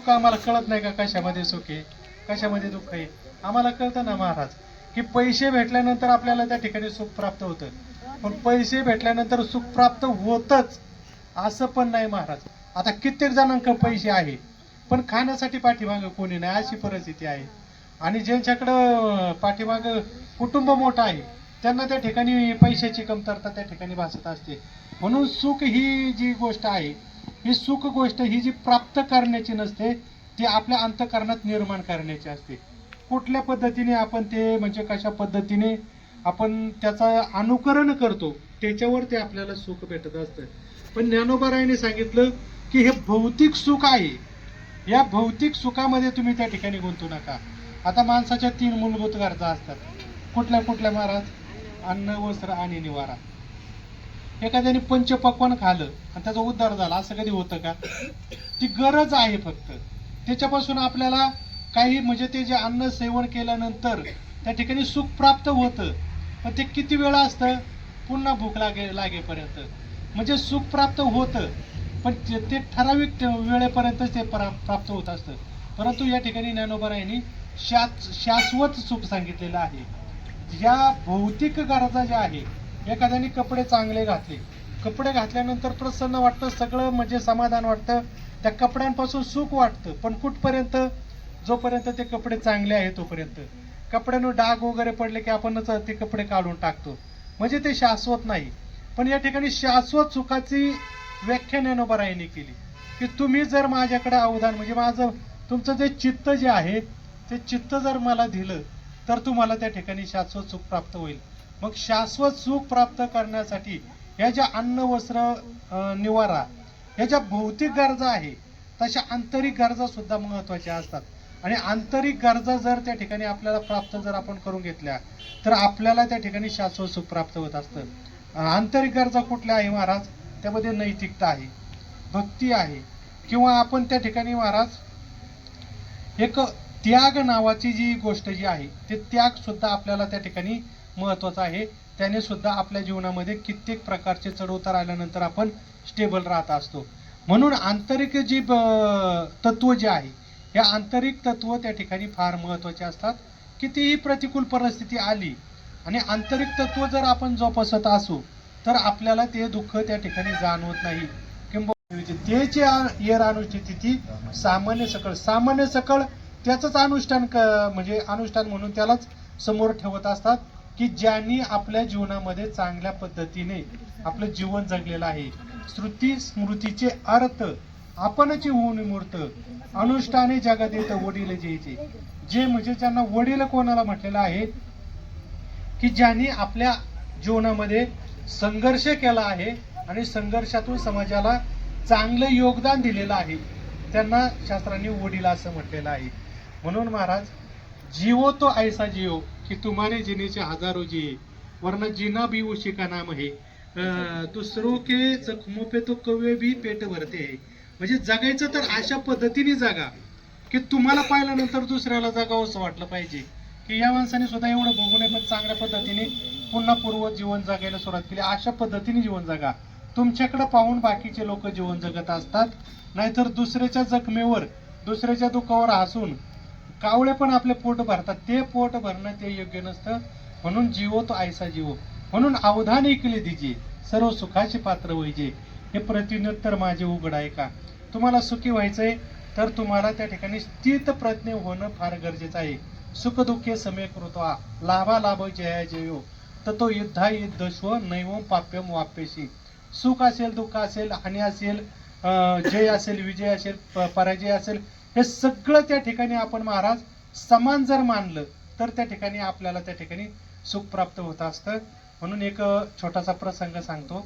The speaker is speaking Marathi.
सुख आम्हाला कळत नाही का, कशामध्ये सुख आहे कशामध्ये दुःख आहे? आम्हाला कळतं ना महाराज, की पैसे भेटल्यानंतर आपल्याला त्या ठिकाणी सुख प्राप्त होतं, पण पैसे भेटल्यानंतर सुख प्राप्त होतच असं पण नाही महाराज. आता कित्येक जणांकडे पैसे आहे पण खाण्यासाठी पाठीमागं कोणी नाही, अशी परिस्थिती आहे. आणि ज्यांच्याकडं पाठीमागं कुटुंब मोठं आहे त्यांना त्या ठिकाणी पैशाची कमतरता त्या ठिकाणी भासत असते. म्हणून सुख ही जी गोष्ट आहे, ही सुख गोष्ट ही जी प्राप्त करण्याची नसते, ती आपल्या अंतःकरणात निर्माण करण्याची असते. कुठल्या पद्धतीने आपण ते म्हणजे कशा पद्धतीने आपण त्याचं अनुकरण करतो त्याच्यावर ते आपल्याला सुख भेटत असतं. पण ज्ञानोबारायांनी सांगितलं की हे भौतिक सुख आहे, या भौतिक सुखामध्ये तुम्ही त्या ठिकाणी गुंतू नका. आता माणसाच्या 3 मूलभूत गरजा असतात. कुठल्या कुठल्या महाराज? अन्न, वस्त्र आणि निवारा. एखाद्याने पंचपक्वान्न खाल्लं आणि त्याचा उद्धार झाला असं कधी होतं का? ती गरज आहे फक्त. त्याच्यापासून आपल्याला काही म्हणजे ते जे अन्न सेवन केल्यानंतर त्या ठिकाणी सुख प्राप्त होतं, पण ते किती वेळ असतं? पुन्हा भूक लागेपर्यंत. म्हणजे सुख प्राप्त होतं पण ते ठराविक वेळेपर्यंतच ते प्राप्त होत असतं. परंतु या ठिकाणी ज्ञानोबारायांनी शाश्वत सुख सांगितलेलं आहे. या भौतिक गरजा ज्या आहे, एखाद्याने कपडे चांगले घातले, कपडे घातल्यानंतर प्रसन्न वाटतं, सगळं म्हणजे समाधान वाटतं, त्या कपड्यांपासून सुख वाटतं, पण कुठपर्यंत? जोपर्यंत ते कपडे चांगले आहेत तोपर्यंत. कपड्यांवर डाग वगैरे पडले की आपणच ते कपडे काढून टाकतो, म्हणजे ते शाश्वत नाही. पण या ठिकाणी शाश्वत सुखाची व्याख्या ज्ञानोबारायांनी केली की तुम्ही जर माझ्याकडे अवधान म्हणजे माझं तुमचं जे चित्त जे आहे ते चित्त जर मला दिलं तर तुम्हाला त्या ठिकाणी शाश्वत सुख प्राप्त होईल. मग शाश्वत सुख प्राप्त करण्यासाठी ह्या ज्या अन्न, वस्त्र, निवारा ह्या ज्या भौतिक गरजा आहे, तशा आंतरिक गरजा सुद्धा महत्वाच्या असतात. आणि आंतरिक गरजा जर त्या ठिकाणी आपल्याला प्राप्त जर आपण करून घेतल्या तर आपल्याला त्या ठिकाणी शाश्वत सुख प्राप्त होत असतं. आंतरिक गरजा कुठल्या आहे महाराज? त्यामध्ये नैतिकता आहे, भक्ती आहे, किंवा आपण त्या ठिकाणी महाराज एक त्याग नावाची जी गोष्ट जी आहे ते त्याग सुद्धा आपल्याला त्या ठिकाणी महत्वाचा आहे. त्याने सुद्धा आपल्या जीवनामध्ये कित्येक प्रकारचे चढउतार आल्यानंतर आपण स्टेबल राहत असतो. म्हणून आंतरिक जी तत्व जे आहे, या आंतरिक तत्व त्या ठिकाणी फार महत्वाचे असतात. कितीही प्रतिकूल परिस्थिती आली आणि आंतरिक तत्व जर आपण जोपासत असू तर आपल्याला ते दुःख त्या ठिकाणी जाणवत नाही. किंबहुना ते जे येर अनुष्ठिती ती सामान्य सकळ, सामान्य सकळ त्याच अनुष्ठान म्हणजे अनुष्ठान म्हणून त्यालाच समोर ठेवत असतात की ज्यांनी आपल्या जीवनामध्ये चांगल्या पद्धतीने आपलं जीवन जगलेलं आहे. श्रुती स्मृतीचे अर्थ आपणच होऊन मूर्त अनुष्ठाने जगात येतं वडील जेचे. जे म्हणजे ज्यांना वडील कोणाला म्हटलेलं आहे की ज्यांनी आपल्या जीवनामध्ये संघर्ष केला आहे आणि संघर्षातून समाजाला चांगलं योगदान दिलेलं आहे, त्यांना शास्त्रांनी वडील असं म्हटलेलं आहे. म्हणून महाराज, जीवो तो ऐसा जियो की तुम्हारे जीने से हजारों जिये वरना जीना भी उसी का नाम है, दुसरों के जख्मों पे तो कौवे भी पेट भरते है. म्हणजे जगायचं तर अशा पद्धतीने जगा की तुम्हाला पाहिल्यानंतर दुसऱ्याला जगावं असं वाटलं पाहिजे की या माणसाने सुद्धा एवढं बघू नये पण चांगल्या पद्धतीने पुन्हा पूर्व जीवन जगायला सुरुवात केली. अशा पद्धतीने जीवन जगा. तुमच्याकडे पाहून बाकीचे लोक जीवन जगत असतात, नाहीतर दुसऱ्याच्या जखमेवर दुसऱ्याच्या दुःखावर हसून कावळे पण आपले पोट भरतात. ते पोट भरणं ते योग्य नसतं. म्हणून जीवो तो ऐसा जीवो. म्हणून अवधान ऐकले दिजे सर्व सुखाचे पात्र व्हायचे. हे प्रतिनित्तर माझे उघड आहे का? तुम्हाला सुखी व्हायचंय तर तुम्हाला त्या ठिकाणी स्थित प्रज्ञ होणं फार गरजेचं आहे. सुख दुःखे समे कृत्वा लाभा लाभ जया जयो ततो युद्धा युद्धस्व नैवम पाप्यम वाप्यशी. सुख असेल, दुःख असेल, हानी असेल, जय असेल, विजय असेल, पराजय असेल, हे सगळं त्या ठिकाणी आपण महाराज समान जर मानलं तर त्या ठिकाणी आपल्याला त्या ठिकाणी सुख प्राप्त होत असतं. म्हणून एक छोटासा प्रसंग सांगतो.